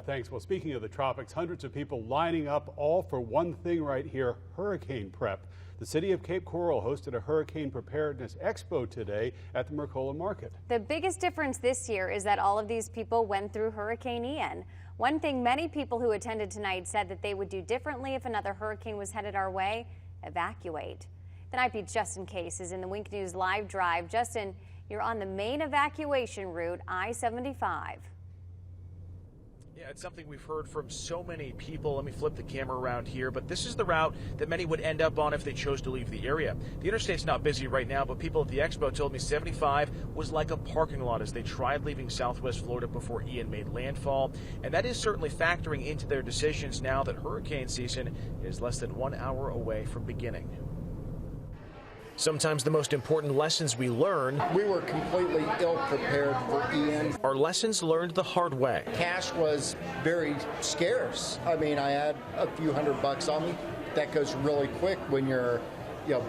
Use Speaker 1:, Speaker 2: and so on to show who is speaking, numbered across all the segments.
Speaker 1: Thanks. Well, speaking of the tropics, hundreds of people lining up all for one thing right here, hurricane prep. The city of Cape Coral hosted a hurricane preparedness expo today at the Mercola Market.
Speaker 2: The biggest difference this year is that all of these people went through Hurricane Ian. One thing many people who attended tonight said that they would do differently if another hurricane was headed our way: evacuate. The Night Beat's Justin Case is in the Wink News live drive. Justin, you're on the main evacuation route, I-75.
Speaker 3: Yeah, it's something we've heard from so many people. Let me flip the camera around here, but this is the route that many would end up on if they chose to leave the area. The interstate's not busy right now, but people at the expo told me 75 was like a parking lot as they tried leaving Southwest Florida before Ian made landfall. And that is certainly factoring into their decisions now that hurricane season is less than 1 hour away from beginning. Sometimes the most important lessons we learn,
Speaker 4: we were completely ill-prepared for Ian,
Speaker 3: are lessons learned the hard way.
Speaker 4: Cash was very scarce. I mean, I had a few $100 on me. That goes really quick when you're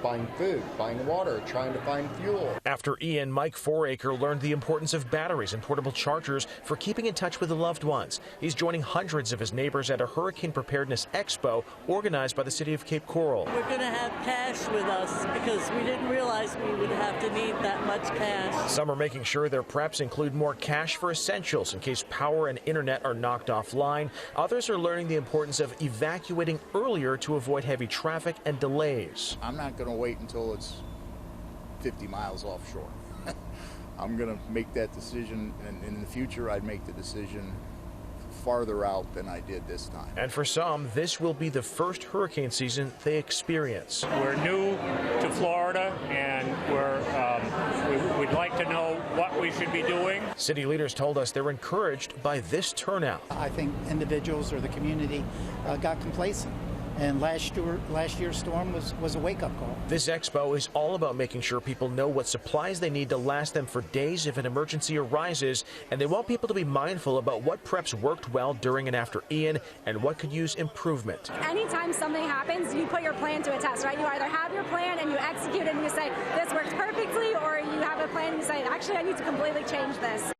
Speaker 4: buying food, buying water, trying to find fuel.
Speaker 3: After Ian, Mike Foraker learned the importance of batteries and portable chargers for keeping in touch with the loved ones. He's joining hundreds of his neighbors at a hurricane preparedness expo organized by the city of Cape Coral.
Speaker 5: We're going to have cash with us because we didn't realize we would have to need that much cash.
Speaker 3: Some are making sure their preps include more cash for essentials in case power and internet are knocked offline. Others are learning the importance of evacuating earlier to avoid heavy traffic and delays.
Speaker 6: I'm not going to wait until it's 50 miles offshore. I'm going to make that decision, and in the future I'd make the decision farther out than I did this time.
Speaker 3: And for some, this will be the first hurricane season they experience.
Speaker 7: We're new to Florida, and we'd like to know what we should be doing.
Speaker 3: City leaders told us they're encouraged by this turnout.
Speaker 8: I think individuals or the community got complacent. And last year's storm was a wake-up call.
Speaker 3: This expo is all about making sure people know what supplies they need to last them for days if an emergency arises, and they want people to be mindful about what preps worked well during and after Ian and what could use improvement.
Speaker 9: Anytime something happens, you put your plan to a test, right? You either have your plan and you execute it and you say, this works perfectly, or you have a plan and you say, actually, I need to completely change this.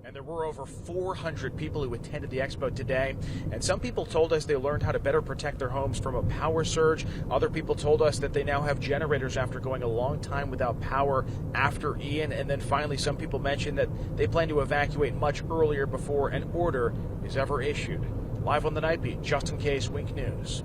Speaker 3: And there were over 400 people who attended the expo today. And some people told us they learned how to better protect their homes from a power surge. Other people told us that they now have generators after going a long time without power after Ian. And then finally, some people mentioned that they plan to evacuate much earlier before an order is ever issued. Live on the Night Beat, Justin Case, Wink News.